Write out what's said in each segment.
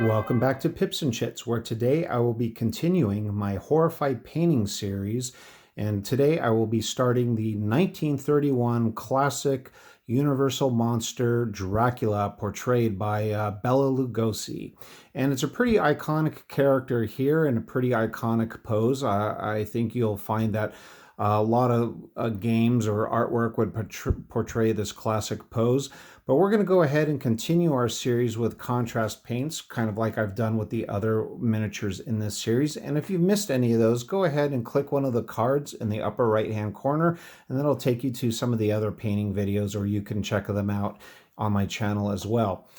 Welcome back to Pips-N-Chits, where today I will be continuing my Horrified painting series, and today I will be starting the 1931 classic Universal monster Dracula, portrayed by Bela Lugosi. And it's a pretty iconic character here and a pretty iconic pose. I think you'll find that a lot of games or artwork would portray this classic pose. But we're going to go ahead and continue our series with contrast paints, kind of like I've done with the other miniatures in this series. And if you've missed any of those, go ahead and click one of the cards in the upper right-hand corner, and that'll take you to some of the other painting videos, or you can check them out on my channel as well.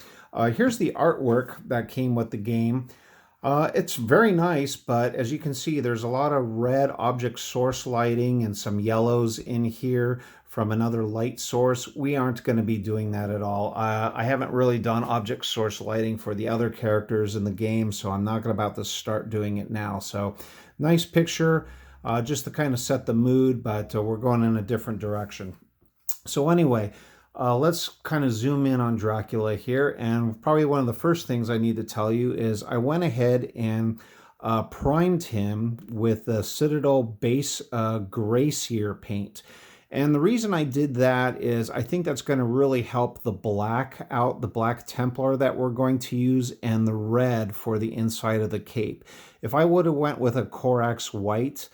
Here's the artwork that came with the game. It's very nice, but as you can see, there's a lot of red object source lighting and some yellows in here from another light source. We aren't going to be doing that at all. I haven't really done object source lighting for the other characters in the game, so I'm not about to start doing it now. So nice picture, just to kind of set the mood, but we're going in a different direction. So anyway, let's kind of zoom in on Dracula here, and probably one of the first things I need to tell you is I went ahead and primed him with the Citadel base gray sear paint. And the reason I did that is I think that's going to really help the black out, the black Templar that we're going to use, and the red for the inside of the cape. If I would have went with a Corax white,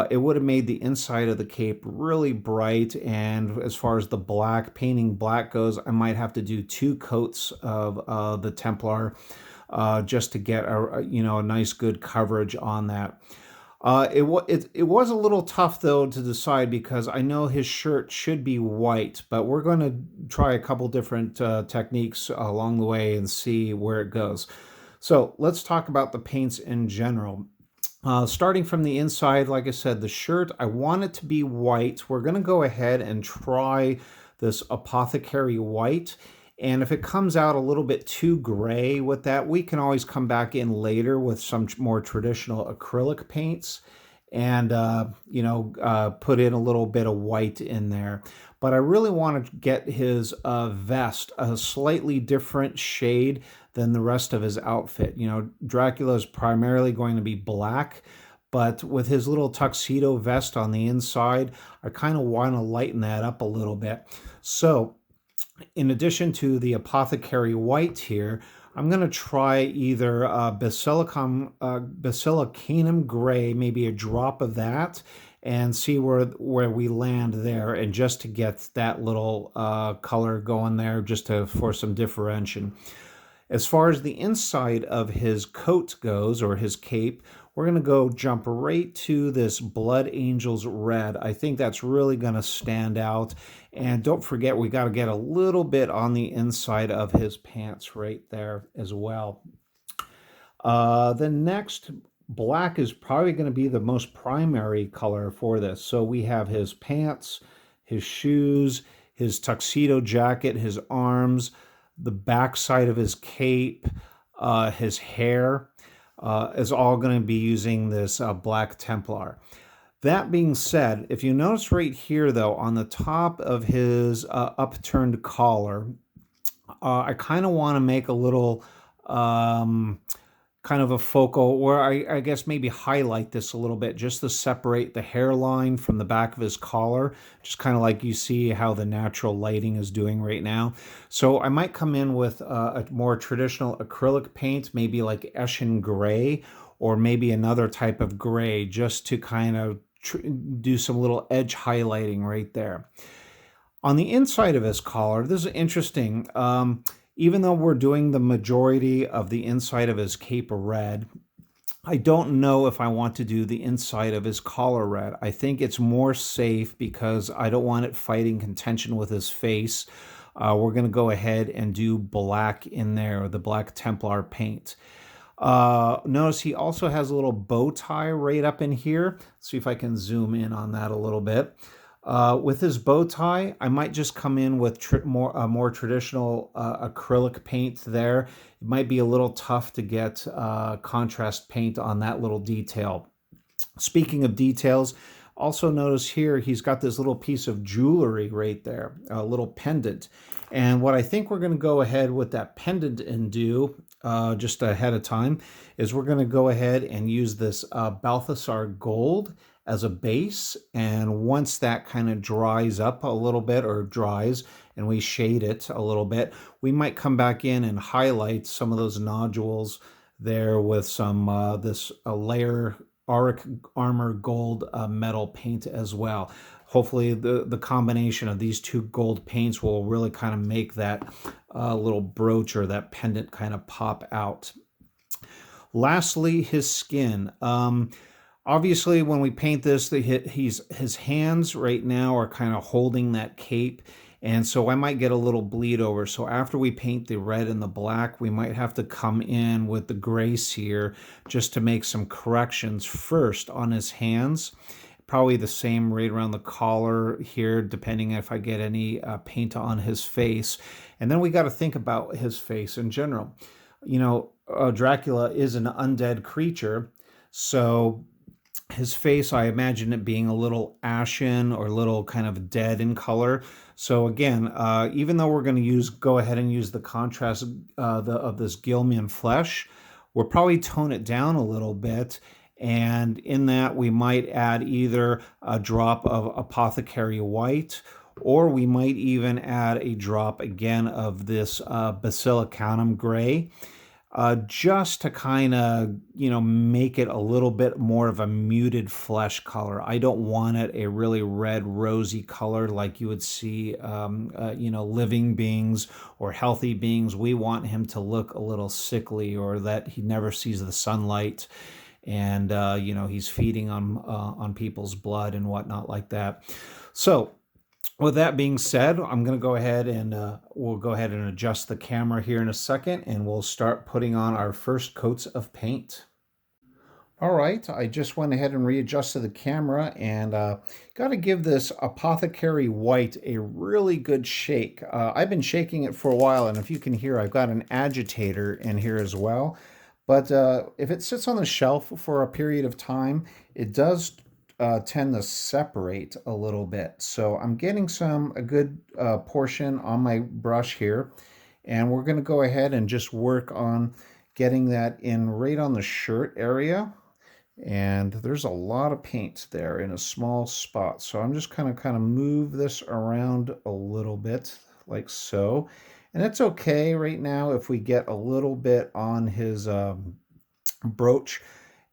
it would have made the inside of the cape really bright, and as far as the black, painting black goes, I might have to do 2 coats of the Templar just to get a nice good coverage on that. It was a little tough though to decide, because I know his shirt should be white, but we're going to try a couple different techniques along the way and see where it goes. So let's talk about the paints in general. Starting from the inside, like I said, the shirt, I want it to be white. We're going to go ahead and try this apothecary white. And if it comes out a little bit too gray with that, we can always come back in later with some more traditional acrylic paints and, put in a little bit of white in there. But I really want to get his vest a slightly different shade than the rest of his outfit. Dracula is primarily going to be black, but with his little tuxedo vest on the inside, I kind of want to lighten that up a little bit. So in addition to the apothecary white here, I'm going to try either basilicum gray, maybe a drop of that, and see where we land there, and just to get that little color going there, just for some differentiation. As far as the inside of his coat goes, or his cape, we're going to jump right to this Blood Angels red. I think that's really going to stand out. And don't forget, we got to get a little bit on the inside of his pants right there as well. The next, black is probably going to be the most primary color for this. So we have his pants, his shoes, his tuxedo jacket, his arms, the backside of his cape, his hair. Is all going to be using this black Templar. That being said, if you notice right here, though, on the top of his upturned collar, I kind of want to make a little kind of a focal, where I guess maybe highlight this a little bit, just to separate the hairline from the back of his collar, just kind of like you see how the natural lighting is doing right now. So I might come in with a more traditional acrylic paint, maybe like Eshin gray, or maybe another type of gray, just to kind of do some little edge highlighting right there. On the inside of his collar, this is interesting. Even though we're doing the majority of the inside of his cape red, I don't know if I want to do the inside of his collar red. I think it's more safe because I don't want it fighting contention with his face. We're going to go ahead and do black in there, the black Templar paint. Notice he also has a little bow tie right up in here. Let's see if I can zoom in on that a little bit. With his bow tie, I might just come in with more traditional acrylic paint there. It might be a little tough to get contrast paint on that little detail. Speaking of details, also notice here he's got this little piece of jewelry right there, a little pendant. And what I think we're going to go ahead with that pendant and do just ahead of time is we're going to go ahead and use this Balthasar Gold as a base. And once that kind of dries up a little bit or dries and we shade it a little bit, we might come back in and highlight some of those nodules there with some this layer Auric Armor Gold metal paint as well. Hopefully the combination of these two gold paints will really kind of make that little brooch or that pendant kind of pop out. Lastly, his skin. Obviously, when we paint this, his hands right now are kind of holding that cape, and so I might get a little bleed over. So after we paint the red and the black, we might have to come in with the gray sear just to make some corrections first on his hands. Probably the same right around the collar here, depending if I get any paint on his face. And then we got to think about his face in general. You know, Dracula is an undead creature, so his face, I imagine it being a little ashen or a little kind of dead in color. So again, even though we're going to go ahead and use the contrast of this Gilmian flesh, we'll probably tone it down a little bit. And in that, we might add either a drop of Apothecary White, or we might even add a drop again of this Basilicanum Gray, just to kind of, make it a little bit more of a muted flesh color. I don't want it a really red, rosy color like you would see, living beings or healthy beings. We want him to look a little sickly, or that he never sees the sunlight. And he's feeding on people's blood and whatnot like that. So with that being said, I'm going to go ahead and we'll go ahead and adjust the camera here in a second, and we'll start putting on our first coats of paint. All right, I just went ahead and readjusted the camera, and got to give this Apothecary White a really good shake. I've been shaking it for a while, and if you can hear, I've got an agitator in here as well. But if it sits on the shelf for a period of time, it does tend to separate a little bit. So I'm getting a good portion on my brush here, and we're going to go ahead and just work on getting that in right on the shirt area. And there's a lot of paint there in a small spot. So I'm just kind of move this around a little bit like so. And it's okay right now if we get a little bit on his brooch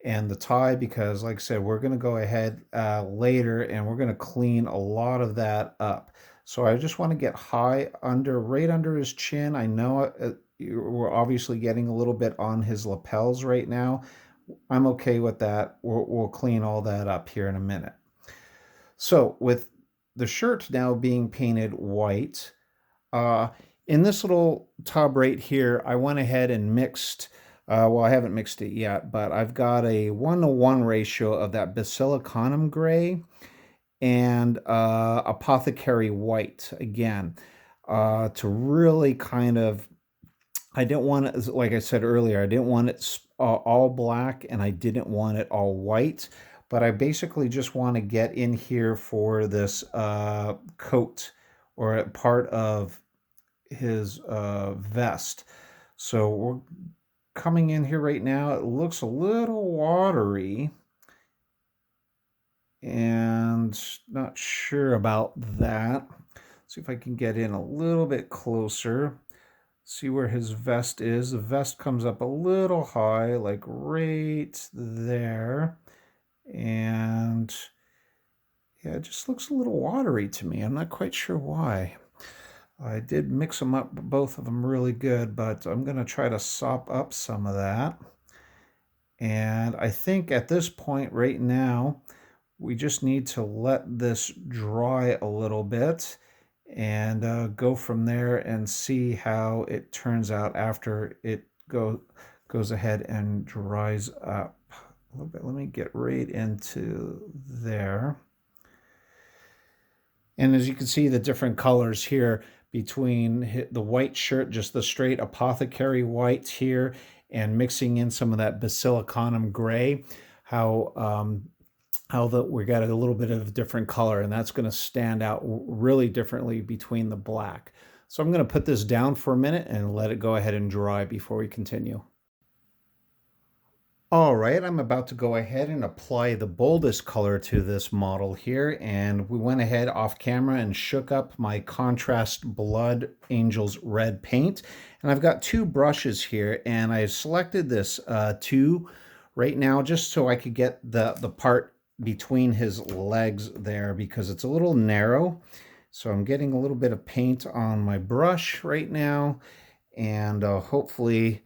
and the tie, because like I said, we're going to go ahead later and we're going to clean a lot of that up. So I just want to get right under his chin. I know we're obviously getting a little bit on his lapels right now. I'm okay with that. We'll clean all that up here in a minute. So with the shirt now being painted white, in this little tub right here, I went ahead and mixed, well, I haven't mixed it yet, but I've got a 1-to-1 ratio of that Basilicanum Gray and Apothecary White again, to really kind of, I didn't want it, like I said earlier, I didn't want it all black and I didn't want it all white, but I basically just want to get in here for this coat or part of his vest. So we're coming in here right now. It looks a little watery and not sure about that. See if I can get in a little bit closer. See where his vest is. The vest comes up a little high, like right there. And yeah, it just looks a little watery to me. I'm not quite sure why. I did mix them up, both of them really good, but I'm going to try to sop up some of that. And I think at this point right now, we just need to let this dry a little bit and go from there and see how it turns out after it goes ahead and dries up a little bit. Let me get right into there. And as you can see, the different colors here between the white shirt, just the straight Apothecary White here, and mixing in some of that Basilicanum Gray, how we got a little bit of different color, and that's going to stand out really differently between the black. So I'm going to put this down for a minute and let it go ahead and dry before we continue. All right, I'm about to go ahead and apply the boldest color to this model here, and we went ahead off camera and shook up my contrast Blood Angels red paint. And I've got two brushes here, and I selected this two right now just so I could get the part between his legs there because it's a little narrow. So I'm getting a little bit of paint on my brush right now, and hopefully,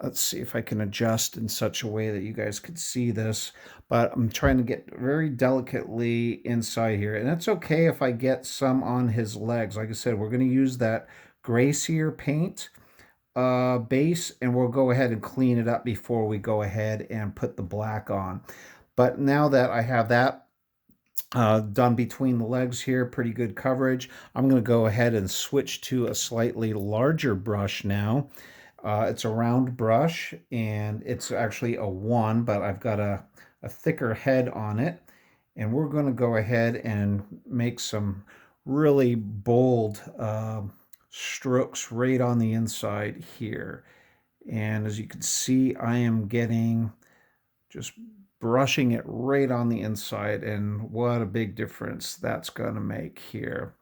let's see if I can adjust in such a way that you guys could see this, but I'm trying to get very delicately inside here. And it's okay if I get some on his legs. Like I said, we're going to use that Gracier paint base, and we'll go ahead and clean it up before we go ahead and put the black on. But now that I have that done between the legs here, pretty good coverage, I'm going to go ahead and switch to a slightly larger brush now. It's a round brush, and it's actually a 1, but I've got a thicker head on it. And we're going to go ahead and make some really bold strokes right on the inside here. And as you can see, I am getting just brushing it right on the inside, and what a big difference that's going to make here.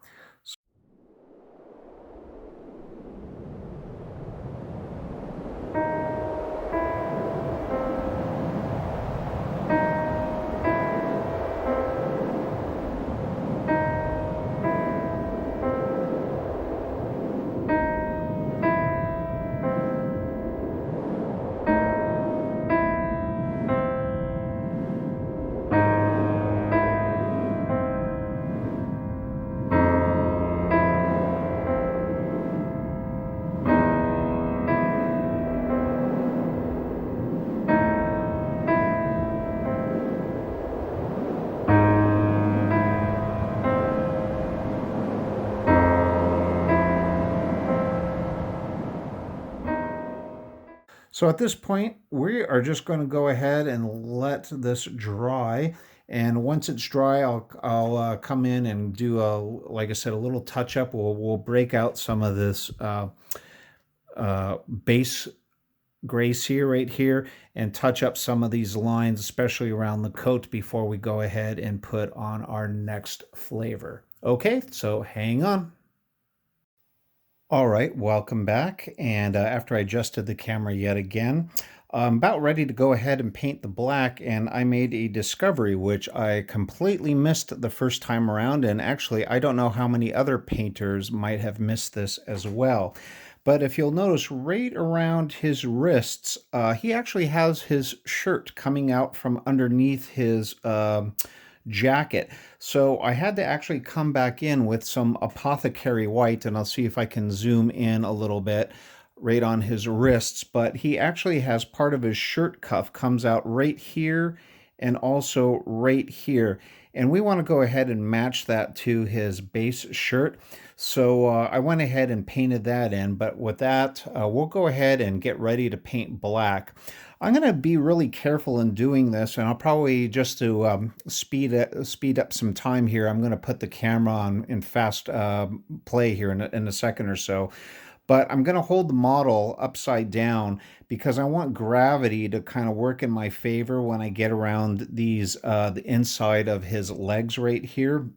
So at this point, we are just going to go ahead and let this dry. And once it's dry, I'll come in and do like I said, a little touch up. We'll break out some of this base grace here, right here, and touch up some of these lines, especially around the coat, before we go ahead and put on our next flavor. Okay, so hang on. All right, welcome back. And after I adjusted the camera yet again, I'm about ready to go ahead and paint the black, and I made a discovery which I completely missed the first time around, and actually I don't know how many other painters might have missed this as well. But if you'll notice right around his wrists, he actually has his shirt coming out from underneath his jacket. So I had to actually come back in with some apothecary white, and I'll see if I can zoom in a little bit right on his wrists, but he actually has part of his shirt cuff comes out right here and also right here. And we want to go ahead and match that to his base shirt. So I went ahead and painted that in, but with that, we'll go ahead and get ready to paint black. I'm going to be really careful in doing this, and I'll probably, just to speed up some time here, I'm going to put the camera on in fast play here in a second or so. But I'm going to hold the model upside down because I want gravity to kind of work in my favor when I get around these the inside of his legs right here.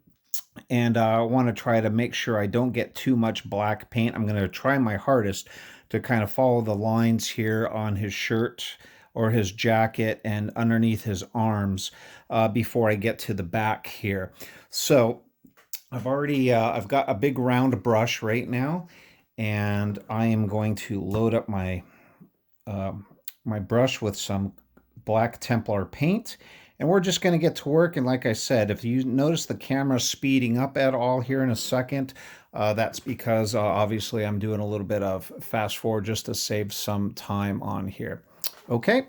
And I want to try to make sure I don't get too much black paint. I'm going to try my hardest to kind of follow the lines here on his shirt or his jacket and underneath his arms before I get to the back here. So I've got a big round brush right now, and I am going to load up my my brush with some black Templar paint, and we're just going to get to work. And like I said, if you notice the camera speeding up at all here in a second, that's because obviously I'm doing a little bit of fast forward just to save some time on here. Okay.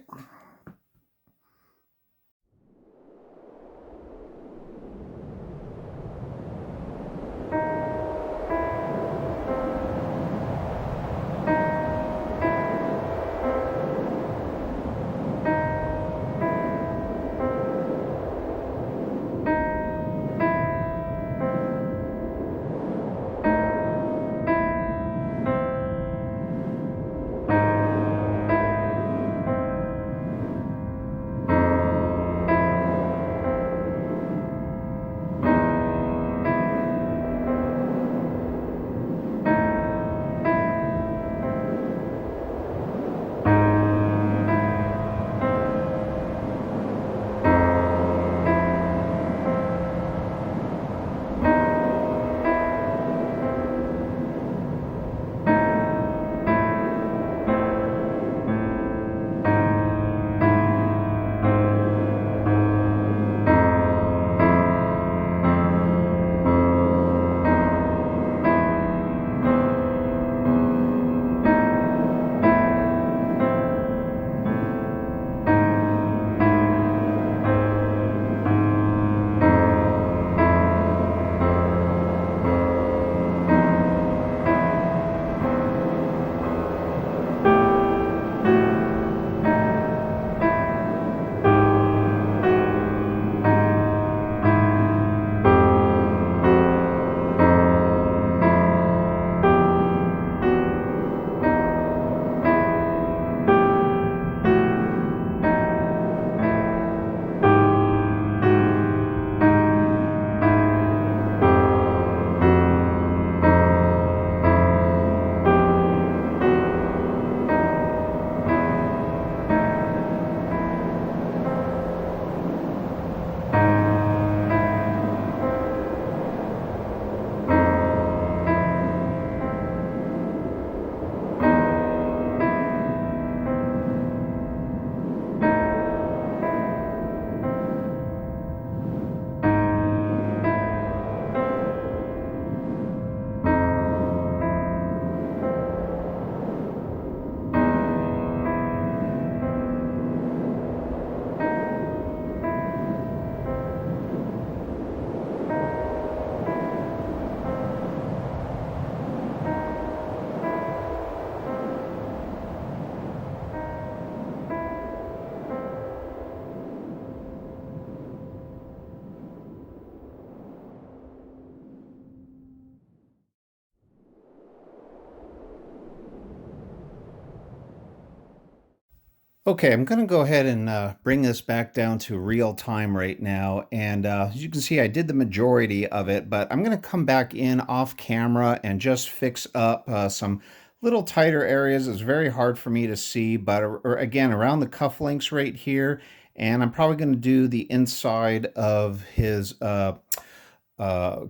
Okay, I'm going to go ahead and bring this back down to real time right now. And as you can see, I did the majority of it, but I'm going to come back in off camera and just fix up some little tighter areas. It's very hard for me to see, but again, around the cufflinks right here. And I'm probably going to do the inside of his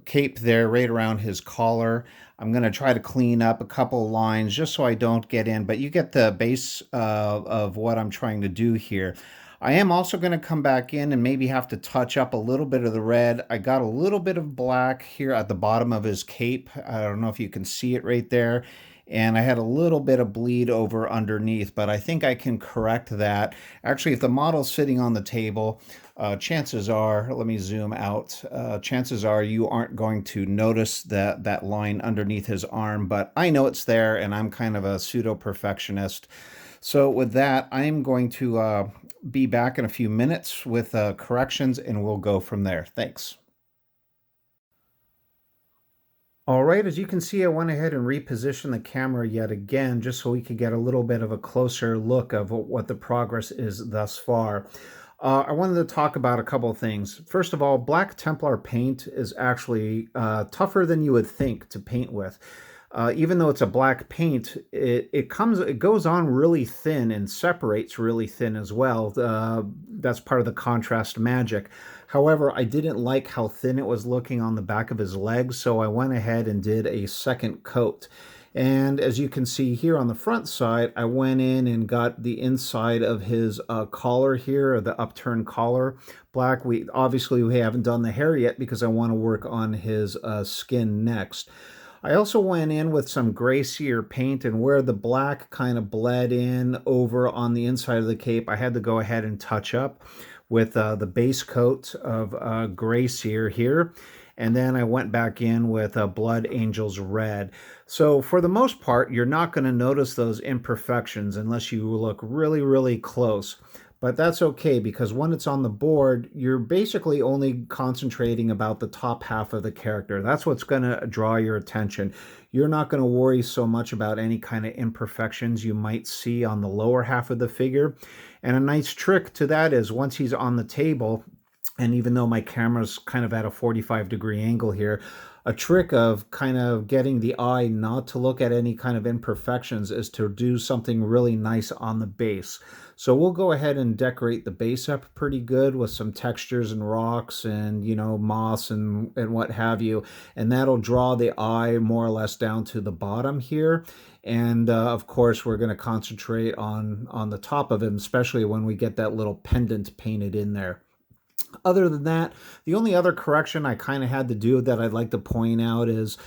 cape there, right around his collar. I'm going to try to clean up a couple lines just so I don't get in, but you get the base of what I'm trying to do here. I am also going to come back in and maybe have to touch up a little bit of the red. I got a little bit of black here at the bottom of his cape. I don't know if you can see it right there. And I had a little bit of bleed over underneath, but I think I can correct that. Actually, if the model's sitting on the table, chances are, let me zoom out, chances are you aren't going to notice that line underneath his arm, but I know it's there and I'm kind of a pseudo-perfectionist. So with that, I'm going to be back in a few minutes with corrections and we'll go from there. Thanks. All right, as you can see, I went ahead and repositioned the camera yet again, just so we could get a little bit of a closer look of what the progress is thus far. I wanted to talk about a couple of things. First of all, Black Templar paint is actually tougher than you would think to paint with. Even though it's a black paint, it goes on really thin and separates really thin as well. That's part of the contrast magic. However, I didn't like how thin it was looking on the back of his legs, so I went ahead and did a second coat. And as you can see here on the front side, I went in and got the inside of his collar here, the upturned collar, black. We haven't done the hair yet because I want to work on his skin next. I also went in with some gray sear paint, and where the black kind of bled in over on the inside of the cape, I had to go ahead and touch up with the base coat of gray sear here. And then I went back in with Blood Angels Red. So for the most part, you're not going to notice those imperfections unless you look really, really close. But that's okay, because when it's on the board, you're basically only concentrating about the top half of the character. That's what's going to draw your attention. You're not going to worry so much about any kind of imperfections you might see on the lower half of the figure. And a nice trick to that is once he's on the table, and even though my camera's kind of at a 45-degree angle here, a trick of kind of getting the eye not to look at any kind of imperfections is to do something really nice on the base. So we'll go ahead and decorate the base up pretty good with some textures and rocks and, moss and what have you. And that'll draw the eye more or less down to the bottom here. And of course, we're going to concentrate on the top of him, especially when we get that little pendant painted in there. Other than that, the only other correction I kind of had to do that I'd like to point out is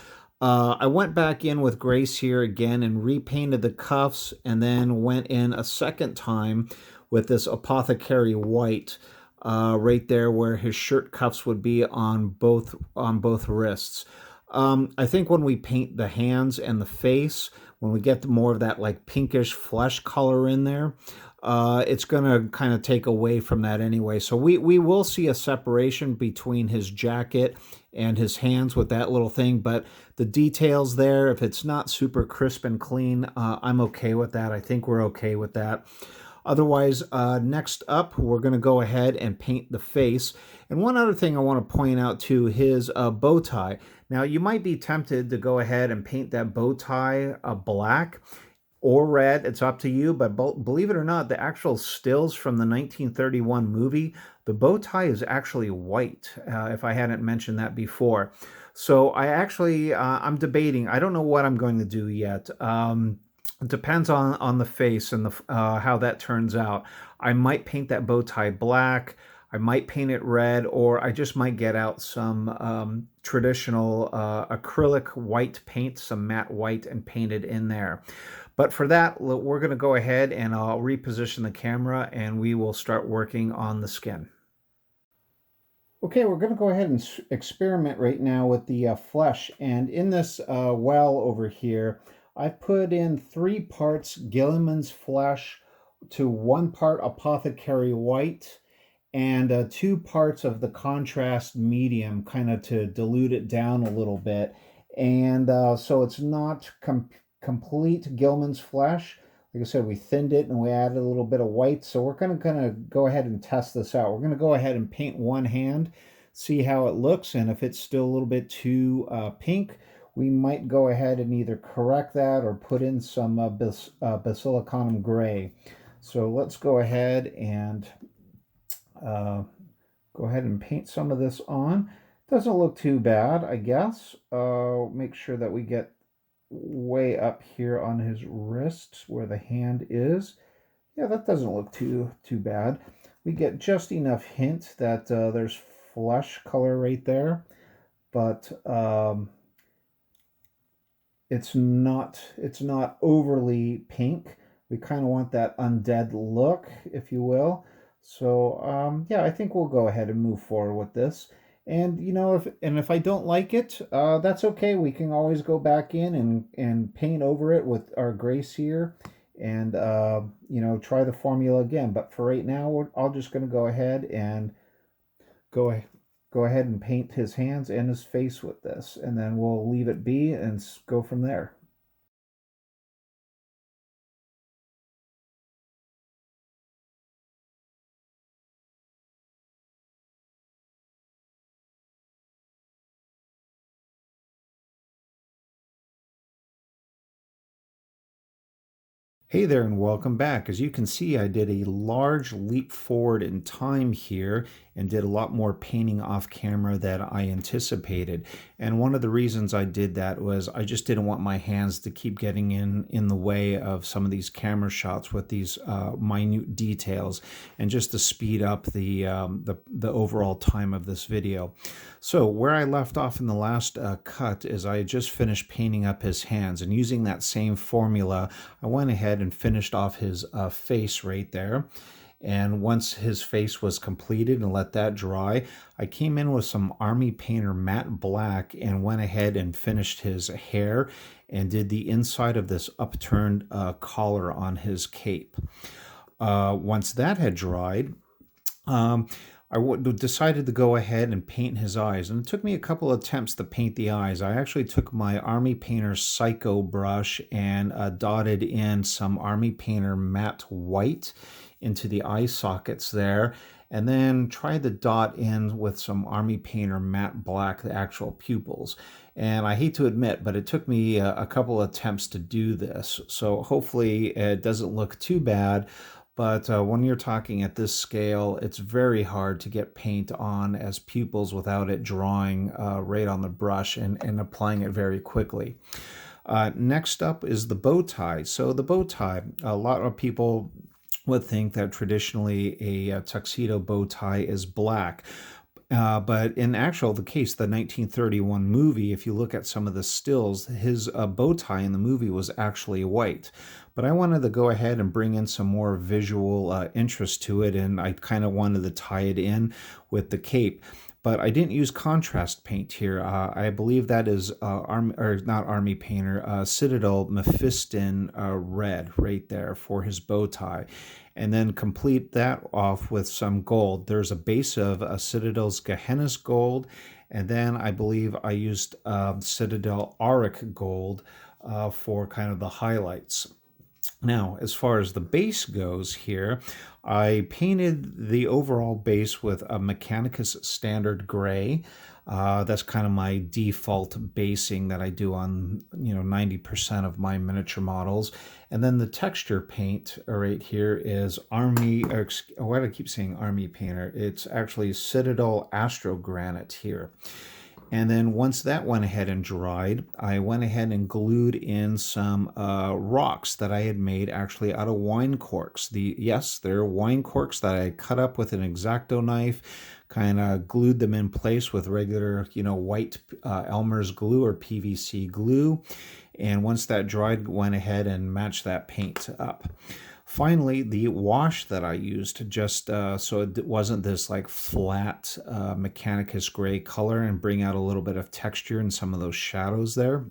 I went back in with gray sear again and repainted the cuffs, and then went in a second time with this apothecary white right there where his shirt cuffs would be on both wrists. I think when we paint the hands and the face, when we get more of that like pinkish flesh color in there, it's going to kind of take away from that anyway. So we will see a separation between his jacket and his hands with that little thing, but the details there, if it's not super crisp and clean, I'm okay with that. I think we're okay with that. Otherwise, next up, we're going to go ahead and paint the face. And one other thing I want to point out too, his bow tie. Now, you might be tempted to go ahead and paint that bow tie black or red. It's up to you, but believe it or not, the actual stills from the 1931 movie, the bow tie is actually white, if I hadn't mentioned that before. So I'm debating. I don't know what I'm going to do yet. It depends on the face and how that turns out. I might paint that bow tie black. I might paint it red, or I just might get out some traditional acrylic white paint, some matte white, and paint it in there. But for that, we're going to go ahead and I'll reposition the camera and we will start working on the skin. Okay, we're going to go ahead and experiment right now with the flesh. And in this well over here, I've put in 3 parts Gilliman's flesh to 1 part apothecary white, and 2 parts of the contrast medium, kind of to dilute it down a little bit. And so it's not complete Gilliman's flesh, like I said, we thinned it and we added a little bit of white. So we're going to go ahead and test this out. We're going to go ahead and paint one hand, see how it looks, and if it's still a little bit too pink, we might go ahead and either correct that or put in some basilicanum gray. So let's go ahead and paint some of this on. Doesn't look too bad, I guess. Make sure that we get way up here on his wrist where the hand is. Yeah, that doesn't look too bad. We get just enough hint that there's flesh color right there, but it's not overly pink. We kind of want that undead look, if you will. So yeah, I think we'll go ahead and move forward with this. And you know, if I don't like it, that's okay. We can always go back in and paint over it with our gray sear, and you know, try the formula again. But for right now, I'm just going to go ahead and go go ahead and paint his hands and his face with this, and then we'll leave it be and go from there. Hey there and welcome back. As you can see, I did a large leap forward in time here and did a lot more painting off camera than I anticipated. And one of the reasons I did that was I just didn't want my hands to keep getting in the way of some of these camera shots with these minute details, and just to speed up the overall time of this video. So where I left off in the last cut is I had just finished painting up his hands, and using that same formula, I went ahead and finished off his face right there. And once his face was completed and let that dry, I came in with some Army Painter matte black and went ahead and finished his hair and did the inside of this upturned collar on his cape. Once that had dried, decided to go ahead and paint his eyes, and it took me a couple of attempts to paint the eyes. I actually took my Army Painter Psycho brush and dotted in some Army Painter matte white into the eye sockets there, and then tried to dot in with some Army Painter matte black the actual pupils. And I hate to admit, but it took me a couple of attempts to do this, so hopefully it doesn't look too bad. But when you're talking at this scale, it's very hard to get paint on as pupils without it drawing right on the brush and applying it very quickly. Next up is the bow tie. So the bow tie, a lot of people would think that traditionally a tuxedo bow tie is black. But in the case, the 1931 movie, if you look at some of the stills, his bow tie in the movie was actually white. But I wanted to go ahead and bring in some more visual interest to it, and I kind of wanted to tie it in with the cape. But I didn't use contrast paint here. I believe that is not Army Painter, Citadel Mephiston red right there for his bow tie. And then complete that off with some gold. There's a base of Citadel's Gehenna's gold, and then I believe I used Citadel Auric gold for kind of the highlights. Now, as far as the base goes here, I painted the overall base with a Mechanicus Standard Gray. That's kind of my default basing that I do on 90% of my miniature models. And then the texture paint right here is why do I keep saying Army Painter? It's actually Citadel Astro Granite here. And then once that went ahead and dried, I went ahead and glued in some rocks that I had made actually out of wine corks. They're wine corks that I cut up with an X-Acto knife, kind of glued them in place with regular, white Elmer's glue or PVC glue. And once that dried, went ahead and matched that paint up. Finally, the wash that I used, just so it wasn't this like flat Mechanicus gray color, and bring out a little bit of texture in some of those shadows there.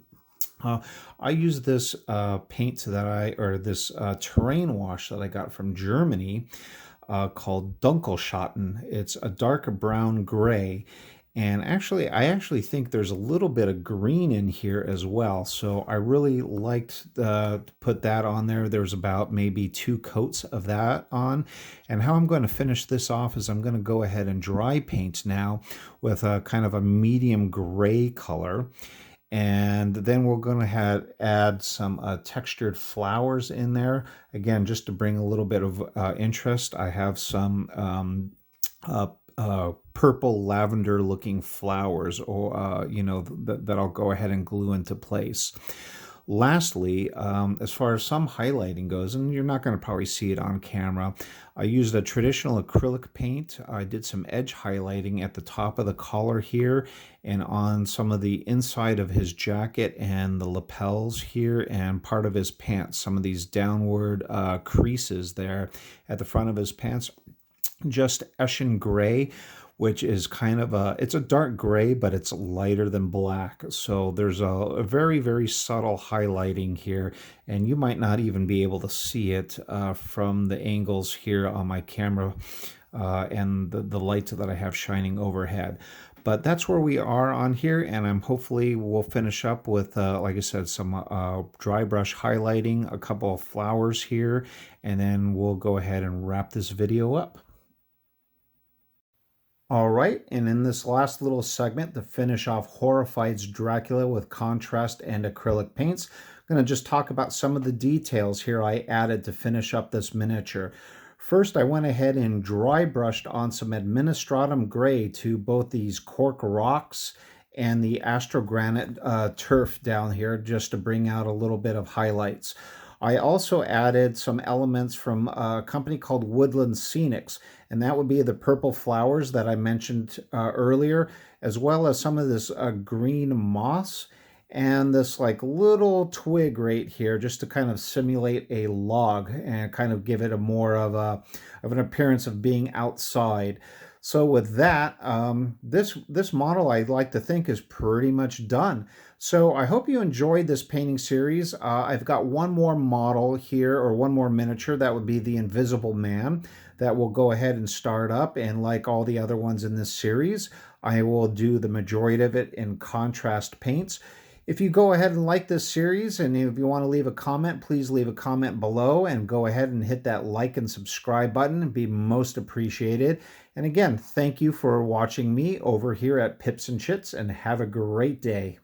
I used this paint this terrain wash that I got from Germany called Dunkelschatten. It's a dark brown gray. And actually, I actually think there's a little bit of green in here as well. So I really liked to put that on there. There's about maybe 2 coats of that on. And how I'm going to finish this off is I'm going to go ahead and dry paint now with a kind of a medium gray color. And then we're going to add some textured flowers in there. Again, just to bring a little bit of interest, I have some purple lavender looking flowers, or that I'll go ahead and glue into place. Lastly, as far as some highlighting goes, and you're not going to probably see it on camera, I used a traditional acrylic paint. I did some edge highlighting at the top of the collar here and on some of the inside of his jacket and the lapels here and part of his pants, some of these downward creases there at the front of his pants. Just Eshin gray, which is kind of it's a dark gray, but it's lighter than black. So there's a very, very subtle highlighting here, and you might not even be able to see it from the angles here on my camera and the lights that I have shining overhead. But that's where we are on here, and I'm hopefully we'll finish up with, like I said, some dry brush highlighting, a couple of flowers here, and then we'll go ahead and wrap this video up. All right, and in this last little segment, to finish off Horrified's Dracula with contrast and acrylic paints, I'm going to just talk about some of the details here I added to finish up this miniature. First, I went ahead and dry brushed on some Administratum Gray to both these cork rocks and the astrogranite turf down here, just to bring out a little bit of highlights. I also added some elements from a company called Woodland Scenics, and that would be the purple flowers that I mentioned earlier, as well as some of this green moss and this like little twig right here, just to kind of simulate a log and kind of give it a more of an appearance of being outside. So with that, this model I'd like to think is pretty much done. So I hope you enjoyed this painting series. I've got one more model here, or one more miniature. That would be the Invisible Man, that will go ahead and start up. And like all the other ones in this series, I will do the majority of it in contrast paints. If you go ahead and like this series, and if you want to leave a comment, please leave a comment below and go ahead and hit that like and subscribe button. It'd be most appreciated. And again, thank you for watching me over here at Pips-N-Chits, and have a great day.